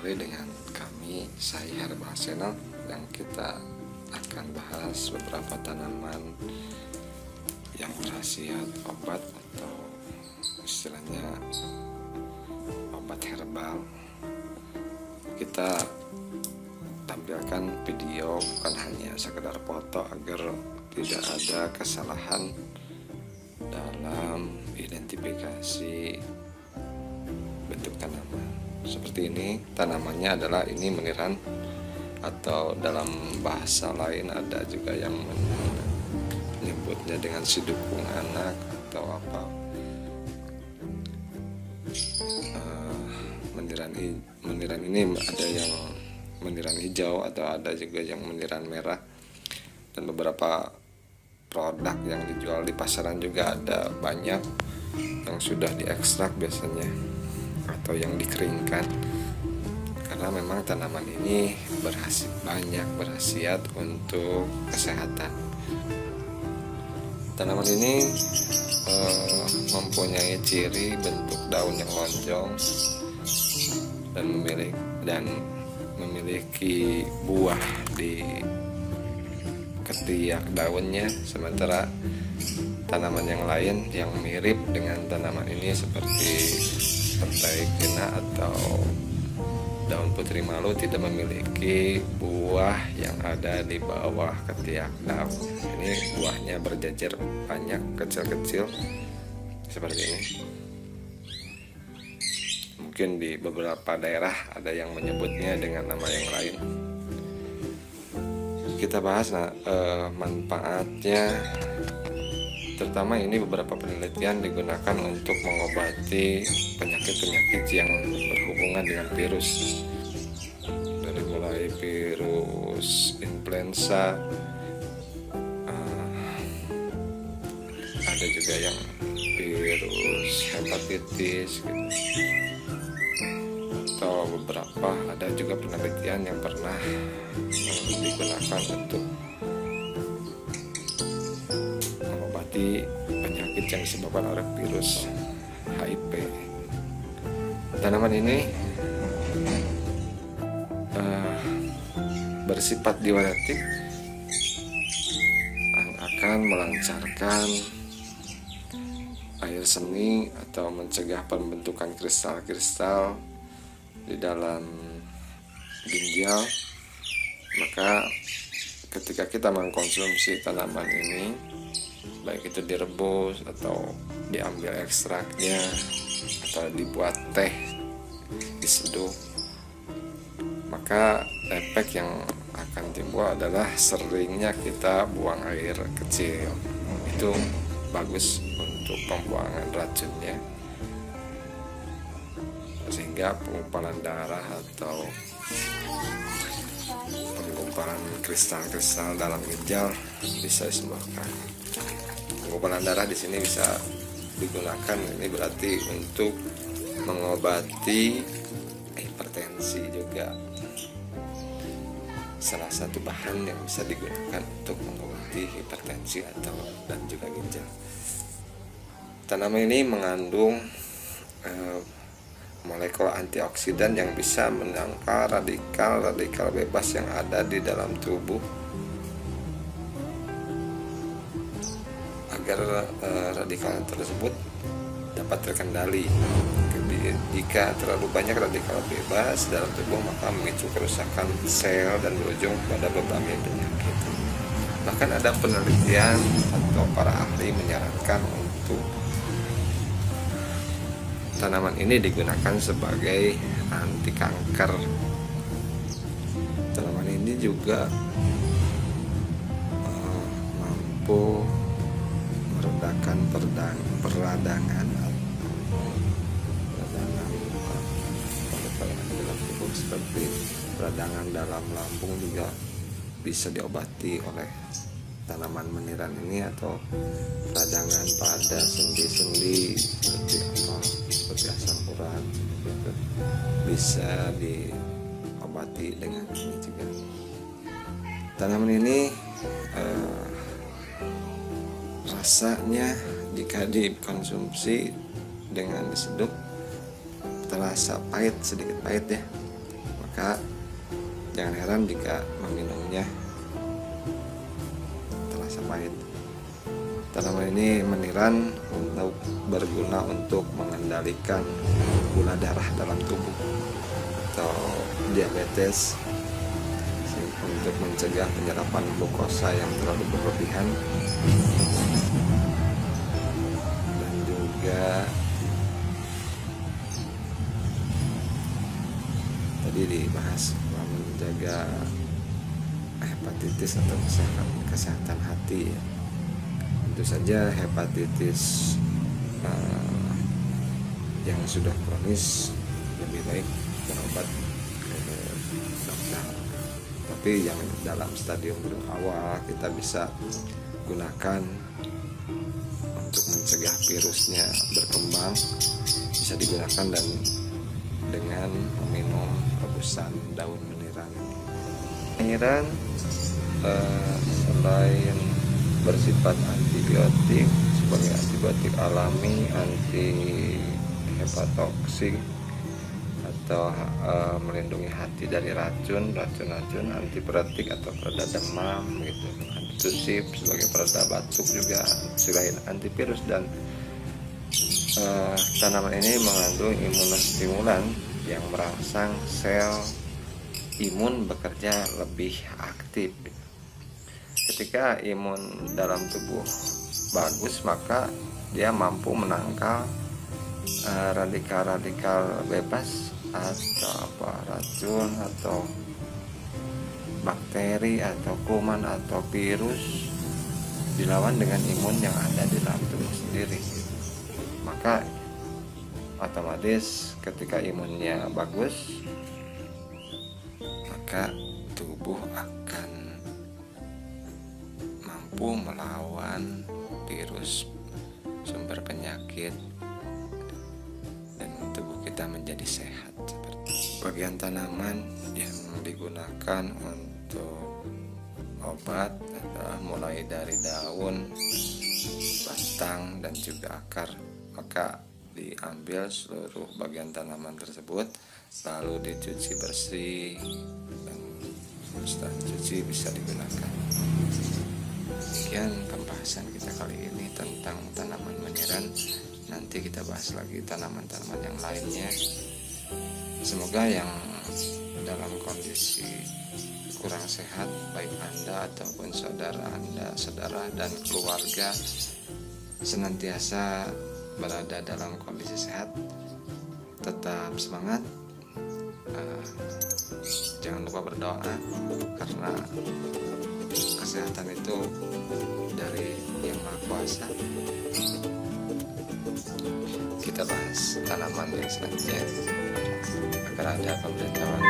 kembali dengan kami, saya Herbal Channel, yang kita akan bahas beberapa tanaman yang berkhasiat obat atau istilahnya obat herbal. Kita tampilkan video bukan hanya sekedar foto agar tidak ada kesalahan dalam identifikasi bentuk tanaman. Seperti ini, tanamannya adalah ini meniran, atau dalam bahasa lain ada juga yang menyebutnya dengan si dukung anak atau apa. Meniran ini ada yang meniran hijau atau ada juga yang meniran merah, dan beberapa produk yang dijual di pasaran juga ada banyak yang sudah diekstrak biasanya atau yang dikeringkan, karena memang tanaman ini banyak berkhasiat untuk kesehatan. Tanaman ini mempunyai ciri bentuk daun yang lonjong dan memiliki buah di ketiak daunnya, sementara tanaman yang lain yang mirip dengan tanaman ini seperti petai kena atau daun putri malu tidak memiliki buah yang ada di bawah ketiak daun. Ini buahnya berjajar banyak, kecil-kecil seperti ini. Mungkin di beberapa daerah ada yang menyebutnya dengan nama yang lain. Kita bahas manfaatnya. Terutama ini beberapa penelitian digunakan untuk mengobati penyakit-penyakit yang berhubungan dengan virus, dari mulai virus influenza, ada juga yang virus hepatitis gitu. Atau beberapa ada juga penelitian yang pernah digunakan untuk mengobati penyakit yang disebabkan oleh virus HIV. Tanaman ini bersifat diuretik yang akan melancarkan air seni atau mencegah pembentukan kristal-kristal di dalam ginjal. Maka ketika kita mengkonsumsi tanaman ini, baik itu direbus atau diambil ekstraknya atau dibuat teh, diseduh, maka efek yang akan timbul adalah seringnya kita buang air kecil. Itu bagus untuk pembuangan racunnya, sehingga pengumpulan darah atau pengumpulan kristal-kristal dalam ginjal bisa disembuhkan. Pengumpulan darah di sini bisa digunakan, ini berarti untuk mengobati hipertensi juga. Salah satu bahan yang bisa digunakan untuk mengobati hipertensi dan juga ginjal. Tanaman ini mengandung molekul antioksidan yang bisa menangkal radikal bebas yang ada di dalam tubuh, agar radikal tersebut dapat terkendali. Jika terlalu banyak radikal bebas dalam tubuh, maka memicu kerusakan sel dan berujung pada berbagai penyakit. Bahkan ada penelitian atau para ahli menyarankan untuk tanaman ini digunakan sebagai anti kanker. Tanaman ini juga mampu meredakan peradangan dalam tubuh, seperti peradangan dalam lambung juga bisa diobati oleh tanaman meniran ini, atau peradangan pada sendi-sendi seperti asam urat gitu, bisa diobati dengan ini juga. Tanaman ini rasanya jika dikonsumsi dengan diseduh terasa pahit, sedikit pahit ya, maka jangan heran jika meminumnya terasa pahit. Tanaman ini meniran berguna untuk mengendalikan gula darah dalam tubuh atau diabetes, untuk mencegah penyerapan glukosa yang terlalu berlebihan, dan juga tadi dibahas menjaga hepatitis atau kesehatan hati ya. Tentu saja hepatitis yang sudah kronis lebih baik berobat ke dokter. Tapi yang dalam stadium awal kita bisa gunakan untuk mencegah virusnya berkembang, bisa digunakan dan dengan meminum rebusan daun meniran. Meniran selain bersifat antibiotik sebagai antibiotik alami, anti hepatotoksik atau melindungi hati dari racun, antipiretik atau pereda demam gitu, antitusif sebagai pereda batuk, juga selain antivirus, dan tanaman ini mengandung imunostimulan yang merangsang sel imun bekerja lebih aktif. Ketika imun dalam tubuh bagus, maka dia mampu menangkal radikal-radikal bebas atau racun atau bakteri atau kuman atau virus, dilawan dengan imun yang ada di dalam tubuh sendiri. Maka otomatis ketika imunnya bagus, maka tubuh akan mampu melawan virus sumber penyakit dan tubuh kita menjadi sehat. Seperti bagian tanaman yang digunakan untuk obat adalah mulai dari daun, batang, dan juga akar. Maka diambil seluruh bagian tanaman tersebut, lalu dicuci bersih, dan setelah dicuci bisa digunakan. Demikian pembahasan kita kali ini tentang tanaman meniran. Nanti kita bahas lagi tanaman-tanaman yang lainnya. Semoga yang dalam kondisi kurang sehat, baik Anda ataupun saudara dan keluarga, senantiasa berada dalam kondisi sehat. Tetap semangat, jangan lupa berdoa, karena kesehatan itu dari Yang Maha Kuasa. Kita bahas tanaman yang selanjutnya agar ada pemberitahuan